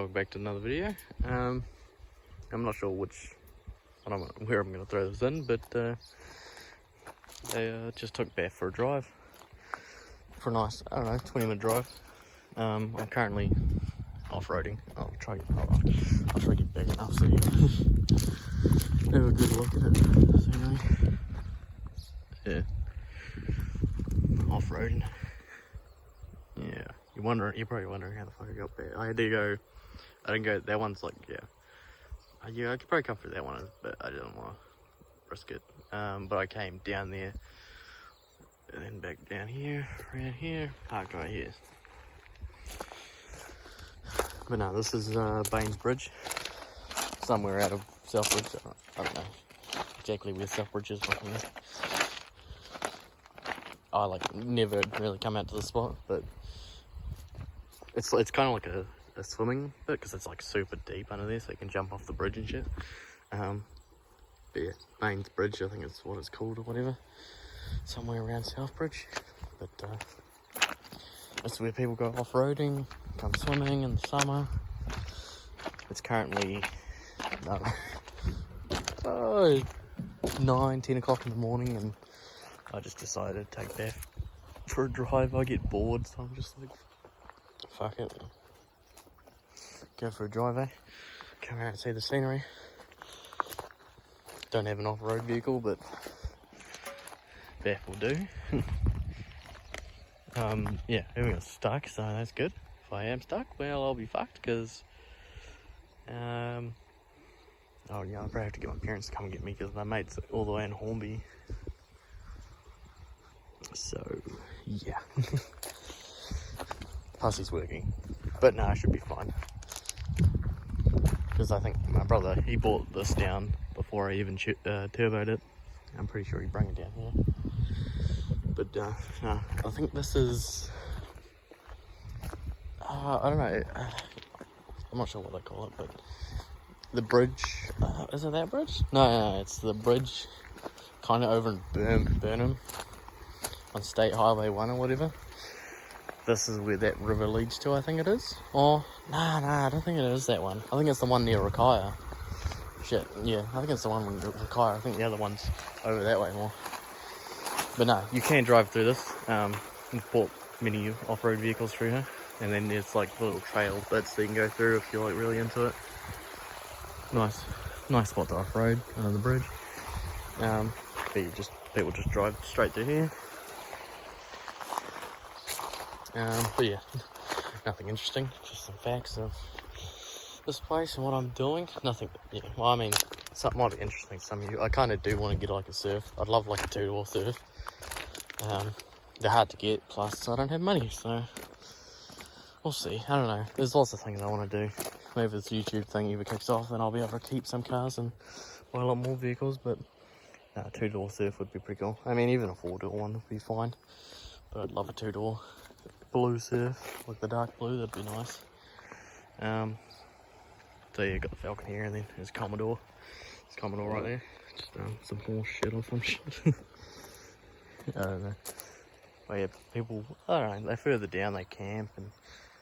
Welcome back to another video. I'm not sure I don't know where I'm going to throw this in, but I just took Beth for a drive. For a nice, 20-minute drive. I'm currently off-roading. I'll try to get big enough so you have a good look at it. So, yeah. Off-roading. Yeah. You're probably wondering how the fuck I got there. I didn't go, that one's like, yeah, I could probably come through that one, but I didn't want to risk it. But I came down there, and then back down here, around here, parked right here. But no, this is Baines Bridge, somewhere out of Southbridge. I don't know exactly where Southbridge is. I never really come out to the spot, but it's kind of like a swimming bit because it's like super deep under there, so you can jump off the bridge and shit. But yeah, Baines Bridge, I think it's what it's called or whatever, somewhere around Southbridge. But that's where people go off-roading, come swimming in the summer. It's currently 9-10 o'clock in the morning, and I just decided to take Beth for a drive. I get bored, so I'm just like, fuck it. Go for a drive, eh? Come out and see the scenery. Don't have an off-road vehicle, but Beth will do. Yeah, everything's stuck, so that's good. If I am stuck, well, I'll be fucked, because oh yeah, I'll probably have to get my parents to come and get me, because my mate's all the way in Hornby. So yeah. Plus he's working, but no, I should be fine, because I think my brother, he bought this down before I even turboed it. I'm pretty sure he brought it down here. But no, I think this is, I don't know, I'm not sure what they call it, but the bridge, is it that bridge? No, it's the bridge kind of over in Burnham on State Highway 1 or whatever. This is where that river leads to, I think it is. Oh, nah, I don't think it is that one. I think it's the one near Rakaya. Shit, yeah, I think it's the one near Rakaya. I think the other one's over that way more. But no, you can drive through this. We've bought many off-road vehicles through here. And then there's like little trail bits that you can go through if you're like really into it. Nice spot to off-road under the bridge. But people just drive straight through here. But yeah, nothing interesting, just some facts of this place and what I'm doing. Nothing, yeah, well, I mean, something might be interesting to some of you. I kind of do want to get like a surf. I'd love like a two-door surf. They're hard to get, plus I don't have money, so we'll see. I don't know, there's lots of things I want to do. Maybe this YouTube thing ever kicks off, then I'll be able to keep some cars and buy a lot more vehicles, but a two-door surf would be pretty cool. I mean, even a four-door one would be fine, but I'd love a two-door blue surf, like the dark blue, that'd be nice. So yeah, got the Falcon here, and then there's Commodore. It's Commodore right there. Just some horse shit or some shit. I don't know. But yeah, people, I don't know, they're further down, they camp, and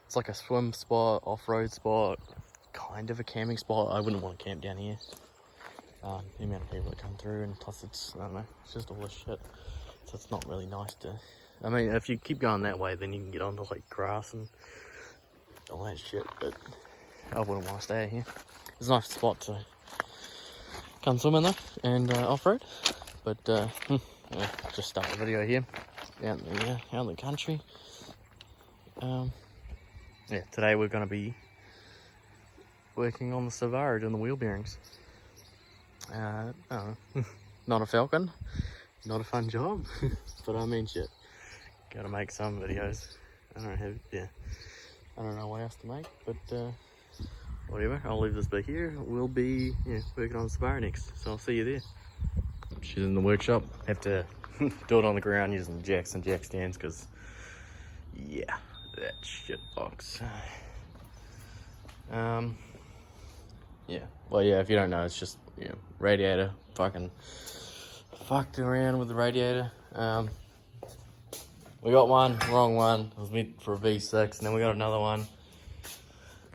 it's like a swim spot, off-road spot, kind of a camping spot. I wouldn't want to camp down here. The amount of people that come through, and plus it's, I don't know, it's just all this shit. So it's not really nice to, I mean, if you keep going that way, then you can get onto like grass and all that shit, but I wouldn't want to stay here. It's a nice spot to come swim in though, and off-road. But yeah, just start the video here, out in the country. Yeah, today we're going to be working on the Subaru, doing the wheel bearings. I don't know, not a Falcon, not a fun job, but I mean shit. Gotta make some videos. I don't know what else to make, but whatever. I'll leave this bit here. We'll be working on the Subaru next, so I'll see you there. She's in the workshop. Have to do it on the ground using jacks and jack stands, because yeah, that shit box. Yeah, well, yeah, if you don't know, it's just radiator. Fucking fucked around with the radiator. We got one, wrong one. It was meant for a V6, and then we got another one.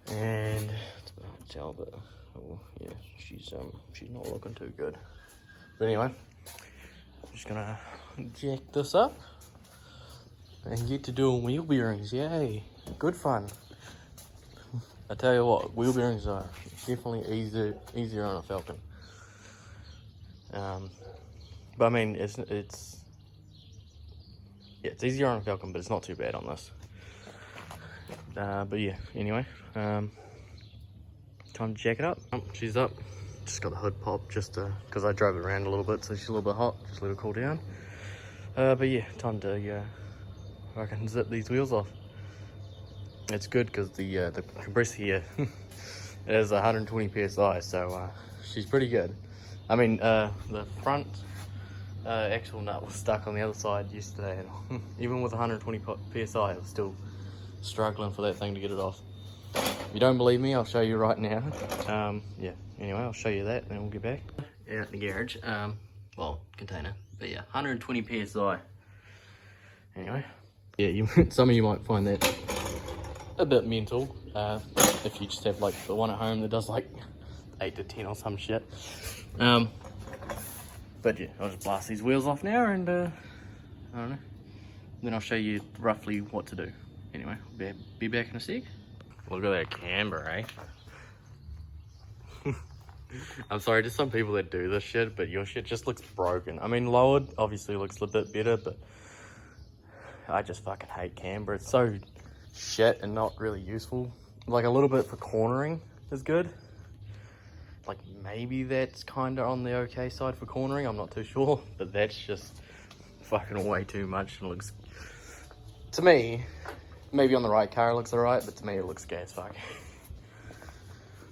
And it's a bit hard to tell, but oh, yeah, she's not looking too good. But anyway, I'm just gonna jack this up and get to doing wheel bearings. Yay, good fun. I tell you what, wheel bearings are definitely easier on a Falcon. But I mean, it's easier on a Falcon, but it's not too bad on this. But yeah, anyway, time to jack it up. She's up. Just got the hood popped just because I drove it around a little bit, so she's a little bit hot. Just let her cool down. But yeah, time to I can zip these wheels off. It's good because the compressor here is 120 psi, so she's pretty good. I mean, the front axle nut was stuck on the other side yesterday, and even with 120 psi, I was still struggling for that thing to get it off. If you don't believe me, I'll show you right now. Yeah, anyway, I'll show you that, then we'll get back. Out in the garage, well, container, but yeah, 120 psi. Anyway, yeah, some of you might find that a bit mental, if you just have like the one at home that does like 8 to 10 or some shit. But yeah, I'll just blast these wheels off now, and I don't know, then I'll show you roughly what to do. Anyway, I'll be back in a sec. Look at that camber, eh? I'm sorry, just some people that do this shit, but your shit just looks broken. I mean, lowered obviously looks a bit better, but I just fucking hate camber. It's so shit and not really useful. Like a little bit for cornering is good. Like maybe that's kind of on the okay side for cornering, I'm not too sure, but that's just fucking way too much and looks, to me, maybe on the right car it looks alright, but to me it looks gay as fuck.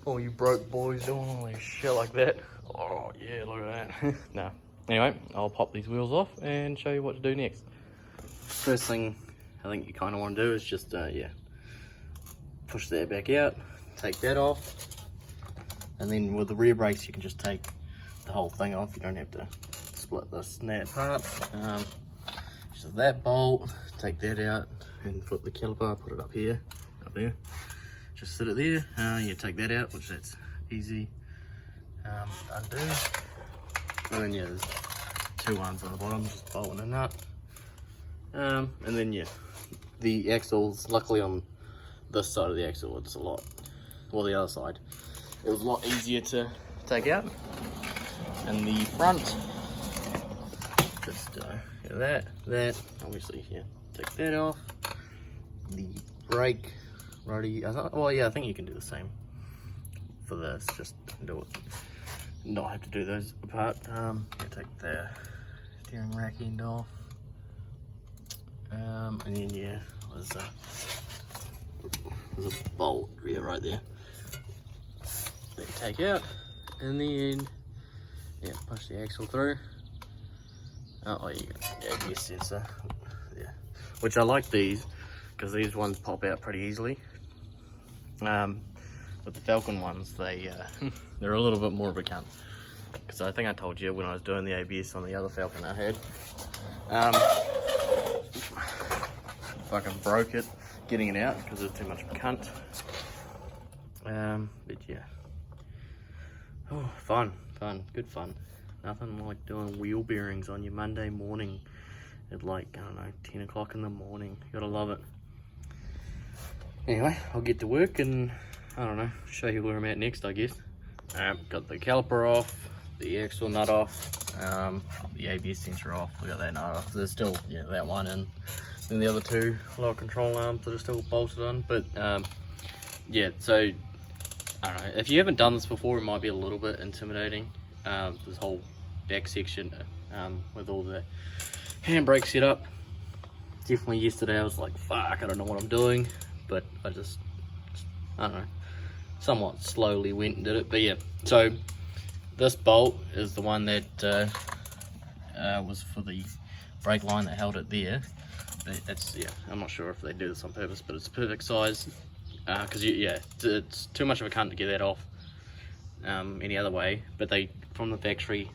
Oh, you broke boys doing all this shit like that. Oh yeah, look at that. No. Anyway, I'll pop these wheels off and show you what to do next. First thing I think you kind of want to do is just, yeah, push that back out, take that off, and then with the rear brakes you can just take the whole thing off. You don't have to split this nut apart. So that bolt, take that out and put the caliper, put it up here, up there. Just sit it there. You take that out, which that's easy. Undo. And then yeah, there's 2 ones on the bottom, just bolting a nut. And then yeah, the axles, luckily on this side of the axle, it's a lot, well the other side, it was a lot easier to take out. And the front, just yeah, that, obviously, yeah, take that off. The brake, rotary, well yeah, I think you can do the same for this, just do it, not have to do those apart. Yeah, take the steering rack end off. And then yeah, there's a bolt right there that you take out, and then yeah, push the axle through. Oh yeah, ABS sensor, yeah, which I like these because these ones pop out pretty easily. But the Falcon ones, they're a little bit more of a cunt, because I think I told you when I was doing the ABS on the other Falcon I had, fucking broke it getting it out because it was too much of a cunt. But yeah, oh, fun, good fun. Nothing like doing wheel bearings on your Monday morning at like, I don't know, 10 o'clock in the morning. You gotta love it. Anyway, I'll get to work and, I don't know, show you where I'm at next, I guess. Got the caliper off, the axle nut off, the ABS sensor off. We got that nut off. There's still, yeah, that one, and then the other 2 lower control arms that are still bolted on. But yeah, so I don't know, if you haven't done this before, it might be a little bit intimidating. This whole back section with all the handbrake set up. Definitely yesterday I was like, fuck, I don't know what I'm doing, but I don't know, somewhat slowly went and did it. But yeah, so this bolt is the one that was for the brake line that held it there. But it's, yeah, I'm not sure if they do this on purpose, but it's perfect size, because yeah, it's too much of a cunt to get that off any other way. But they, from the factory,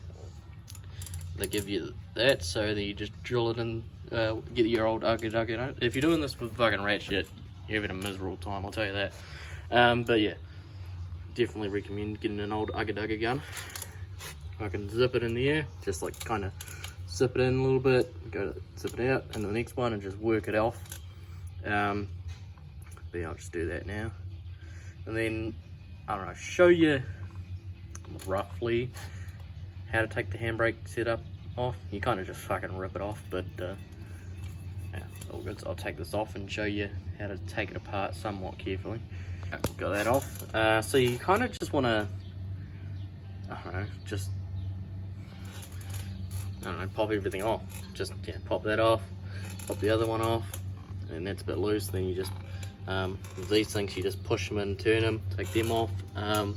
they give you that, so that you just drill it in, get your old ugly. If you're doing this with fucking ratchet, you're having a miserable time, I'll tell you that. But yeah, definitely recommend getting an old Ugga Dugga gun. I can zip it in the air, just like kind of zip it in a little bit, go to zip it out into the next one and just work it off. But yeah, I'll just do that now. And then, I don't know, show you roughly how to take the handbrake setup off. You kind of just fucking rip it off, but yeah, all good. So I'll take this off and show you how to take it apart somewhat carefully. Got that off. So you kind of just want to, I don't know, just, I don't know, pop everything off. Just, yeah, pop that off, pop the other one off, and that's a bit loose. Then you just, with these things, you just push them in, turn them, take them off. And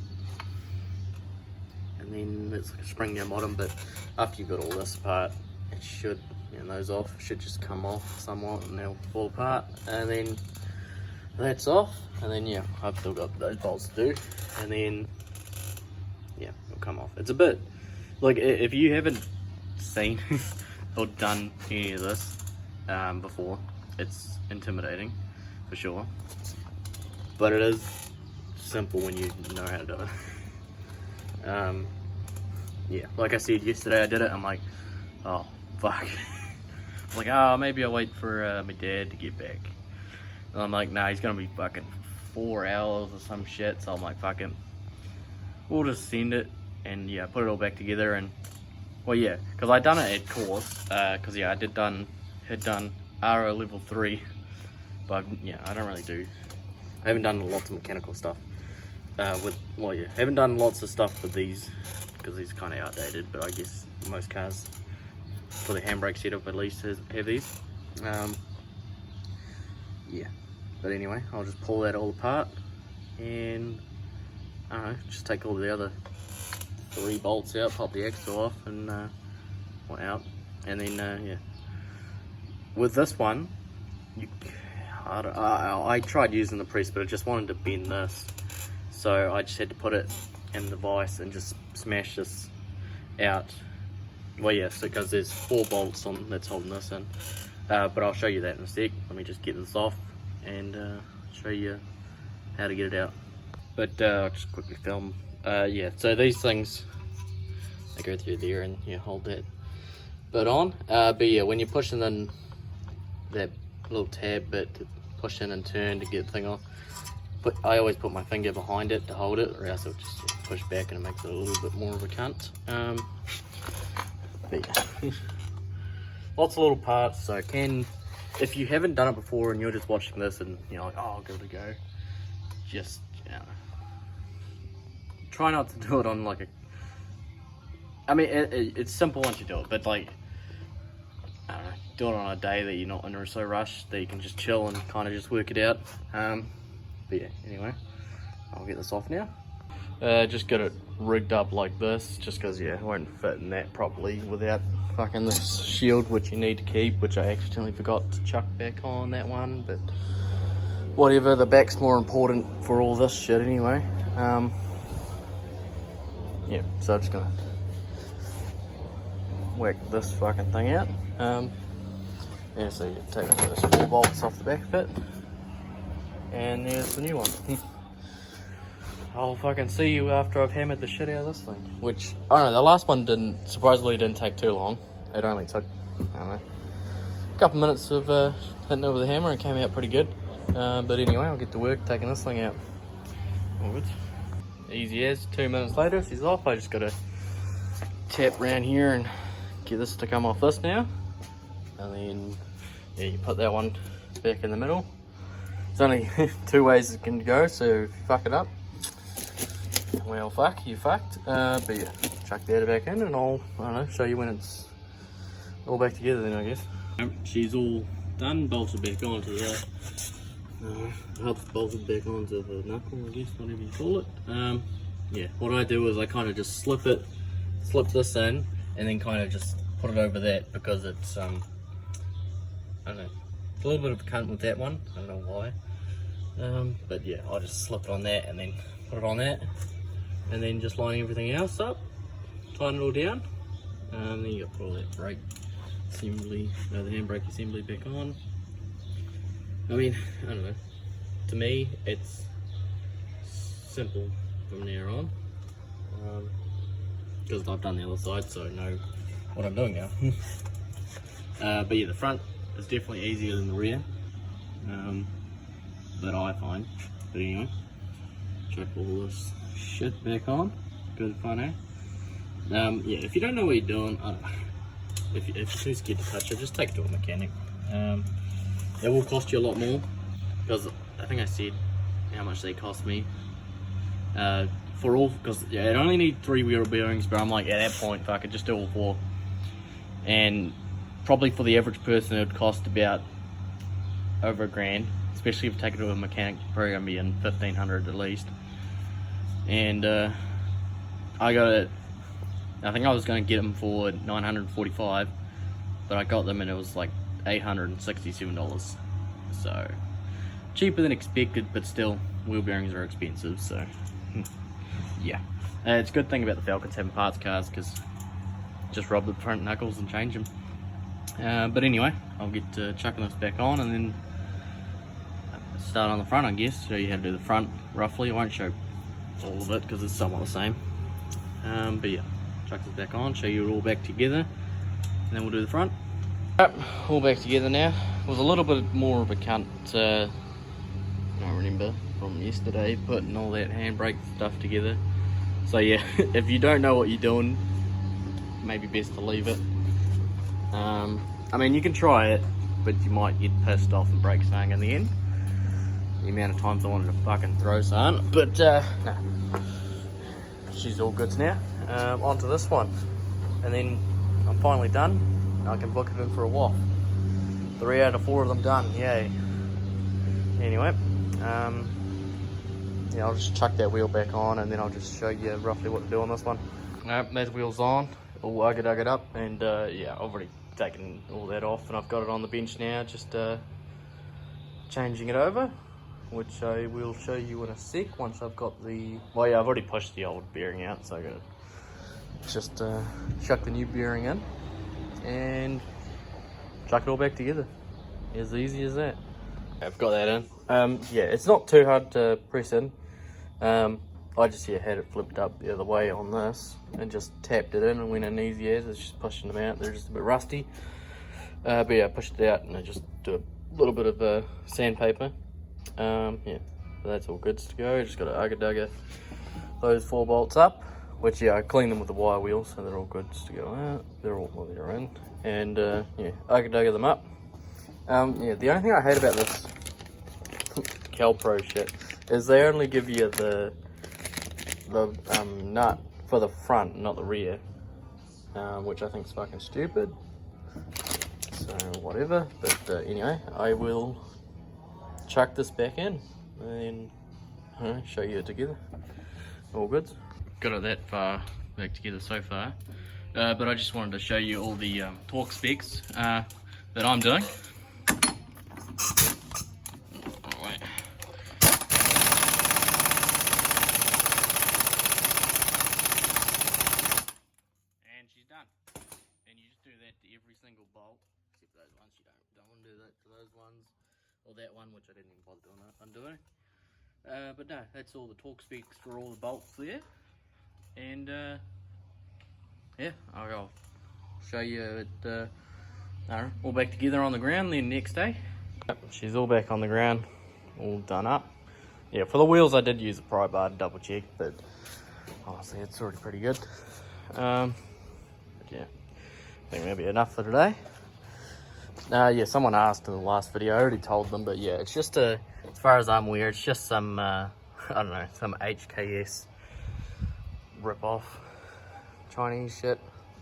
then it's like a spring down bottom, but after you've got all this apart, it should, and those off, should just come off somewhat and they'll fall apart. And then that's off, and then yeah, I've still got those bolts to do, and then yeah, it'll come off. It's a bit, like, if you haven't seen or done any of this before, it's intimidating for sure, but it is simple when you know how to do it. Yeah, like I said yesterday, I did it. I'm like, oh fuck. I'm like, oh, maybe I'll wait for my dad to get back. And I'm like, nah, he's gonna be fucking 4 hours or some shit. So I'm like, fuck him, we'll just send it. And yeah, put it all back together. And well, yeah, because I done it at course, because yeah, had done RO level 3, but yeah, I haven't done lots of mechanical stuff well, yeah, haven't done lots of stuff with these, because these are kind of outdated, but I guess most cars for the handbrake setup at least have these. Yeah, but anyway, I'll just pull that all apart, and I don't know, just take all the other 3 bolts out, pop the axle off, and out, and then yeah, with this one, I tried using the press, but I just wanted to bend this, so I just had to put it in the vise and just smash this out. Well, yeah, so because there's 4 bolts on that's holding this in, but I'll show you that in a sec. Let me just get this off and show you how to get it out. But I'll just quickly film. Yeah, so these things, they go through there and you hold that bit on. But yeah, when you're pushing in that little tab bit to push in and turn to get the thing off, but I always put my finger behind it to hold it, or else it'll just push back and it makes it a little bit more of a cunt. But yeah, lots of little parts. So if you haven't done it before and you're just watching this and you're like, oh, I'll give it a go, just, you know, try not to do it on like I mean, it's simple once you do it, but like, I don't know, do it on a day that you're not in so rush, that you can just chill and kind of just work it out. But yeah, anyway, I'll get this off now. Just get it rigged up like this, just because, yeah, it won't fit in that properly without fucking this shield, which you need to keep, which I accidentally forgot to chuck back on that one, but whatever, the back's more important for all this shit anyway. Yeah, so I'm just gonna whack this fucking thing out. Yeah, so you take those 4 bolts off the back of it, and there's the new one. I'll fucking see you after I've hammered the shit out of this thing. Which, I don't know, the last one surprisingly didn't take too long. It only took, I don't know, a couple minutes of hitting it with a hammer and came out pretty good. But anyway, I'll get to work taking this thing out. All good. Easy as, 2 minutes later, she's off. I just gotta tap around here and get this to come off this now. And then, yeah, you put that one back in the middle. There's only 2 ways it can go, so if you fuck it up, well, fuck, you fucked. But yeah, chuck that back in and I don't know, show you when it's all back together then, I guess. She's all done, bolted back onto the, bolted back onto the knuckle, I guess, whatever you call it. Yeah, what I do is I kind of just slip this in, and then kind of just put it over that, because it's, I don't know, it's a little bit of a cunt with that one, I don't know why. But yeah, I'll just slip it on that and then put it on that, and then just line everything else up, tighten it all down, and then you got to put all that brake assembly, the handbrake assembly back on. I mean, I don't know, to me it's simple from there on. Because I've done the other side, so I know what I'm doing now. But yeah, the front is definitely easier than the rear, that I find. But anyway, chuck all this shit back on. Good fun, eh? Yeah, if you don't know what you're doing, I don't know. If you're too scared to touch it, just take it to a mechanic. It will cost you a lot more, because I think I said how much they cost me. For all, because yeah, it only need 3 wheel bearings, but I'm like, at that point, fuck it, just do all 4. And probably for the average person, it would cost about over $1,000, especially if you take it to a mechanic. You're probably gonna be in 1,500 at least. And I got it. I think I was gonna get them for $945, but I got them and it was like $867. So cheaper than expected, but still, wheel bearings are expensive. So yeah, it's a good thing about the Falcons having parts cars, because just rub the front knuckles and change them. But anyway, I'll get to chucking this back on and then start on the front, I guess. Show you how to do the front roughly. I won't show all of it because it's somewhat the same. But yeah, chuck this back on, show you it all back together, and then we'll do the front. Yep, all back together now. It was a little bit more of a cunt, I remember from yesterday, putting all that handbrake stuff together. So yeah, if you don't know what you're doing, maybe best to leave it. I mean, you can try it, but you might get pissed off and break something in the end. The amount of times I wanted to fucking throw something, but no. She's all good now. Onto this one, and then I'm finally done. I can book it in for a waft. 3 out of 4 of them done, yay. Anyway, yeah, I'll just chuck that wheel back on, and then I'll just show you roughly what to do on this one. That wheel's on, all ugga-dugga up, and yeah, I've already taken all that off, and I've got it on the bench now, just changing it over, which I will show you in a sec once I've got the... Well, yeah, I've already pushed the old bearing out, so I gotta just chuck the new bearing in and chuck it all back together. As easy as that. I've got that in. Yeah, it's not too hard to press in. I just had it flipped up the other way on this and just tapped it in and went in easy as. It's just pushing them out. They're just a bit rusty. But yeah, I pushed it out and I just do a little bit of sandpaper. Yeah, so that's all good to go. Just got to ugga-dugga those 4 bolts up, which yeah, I cleaned them with the wire wheels, so they're all good to go out. They're all, well, they're in, and yeah, ugga-dugga them up. Yeah, the only thing I hate about this CalPro shit is they only give you the nut for the front, not the rear, which I think is fucking stupid. So whatever, but anyway, I will chuck this back in and show you it together. All good. Got it that far back together so far, but I just wanted to show you all the torque specs that I'm doing. And she's done. And you just do that to every single bolt, except those ones. You don't want to do that to those ones. Or that one, which I didn't even bother doing undoing. But no, that's all the torque specs for all the bolts there. And yeah, I'll show you it all back together on the ground then next day. She's all back on the ground, all done up. Yeah, for the wheels I did use a pry bar to double check, but honestly it's already pretty good. But yeah, I think maybe enough for today. Yeah, someone asked in the last video, I already told them, but yeah, it's just as far as I'm aware, it's just some, I don't know, some HKS rip-off Chinese shit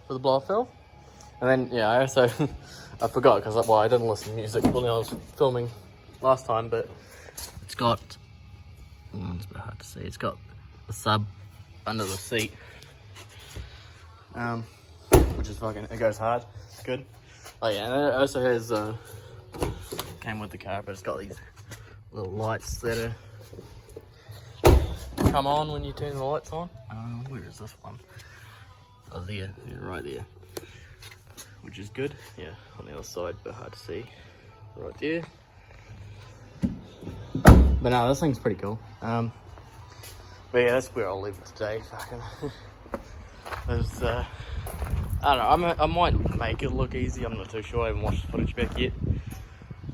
for the blow fill. And then, yeah, I also, I forgot, because, well, I didn't listen to music when I was filming last time, but it's got, it's a bit hard to see, it's got the sub under the seat, which is fucking, it goes hard, it's good. Oh yeah, and it also has, came with the car, but it's got these little lights that come on when you turn the lights on. Where is this one? Oh, there, yeah, right there. Which is good, yeah, on the other side, but hard to see. Right there. But no, this thing's pretty cool. But yeah, that's where I'll leave it today. Fucking, there's, I don't know. I might make it look easy. I'm not too sure. I haven't watched the footage back yet,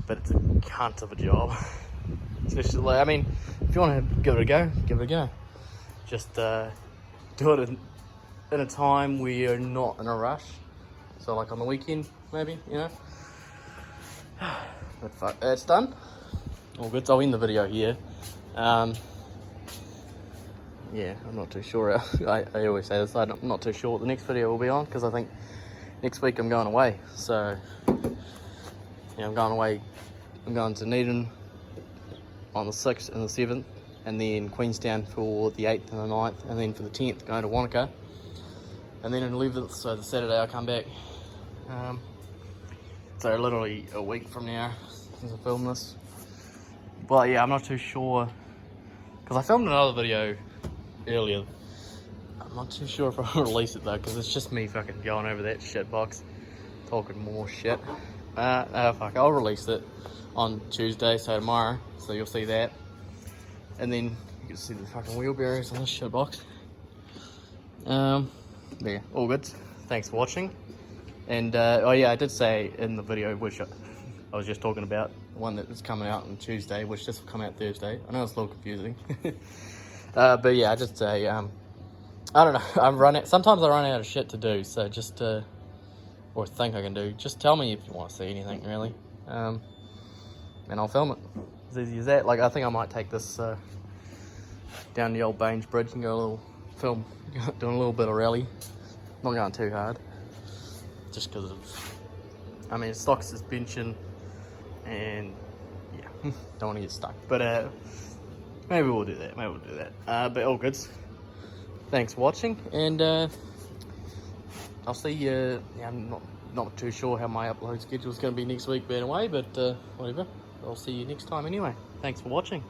but it's a cunt of a job. Especially, like, I mean, if you want to give it a go, give it a go. Just do it in a time where you're not in a rush. So like on the weekend, maybe, you know. But fuck, it's done. All good. So I'll end the video here. Yeah, I'm not too sure. I always say this. I'm not too sure what the next video will be on, because I think next week I'm going away. So yeah, I'm going away. I'm going to Needham on the 6th and the 7th, and then Queenstown for the 8th and the 9th, and then for the 10th going to Wanaka, and then on the 11th, so the Saturday, I'll come back. So literally a week from now since I filmed this. But yeah, I'm not too sure, because I filmed another video earlier. I'm not too sure if I'll release it though, because it's just me fucking going over that shit box, talking more shit. Fuck, I'll release it on Tuesday, so tomorrow, so you'll see that. And then you can see the fucking wheelbarrows on this shit box. Yeah, all good. Thanks for watching. And oh yeah, I did say in the video, which I was just talking about, the one that is coming out on Tuesday, which this will come out Thursday. I know it's a little confusing. But yeah, I just say, I don't know, sometimes I run out of shit to do, so just, or think I can do, just tell me if you want to see anything, really. And I'll film it. As easy as that. Like, I think I might take this down the old Baines Bridge and go a little film, doing a little bit of rally. Not going too hard, just because of, I mean, stock suspension, and yeah, don't want to get stuck. But maybe we'll do that. But all good. Thanks for watching, and I'll see you. Yeah, I'm not too sure how my upload schedule is going to be next week being away, but whatever. I'll see you next time anyway. Thanks for watching.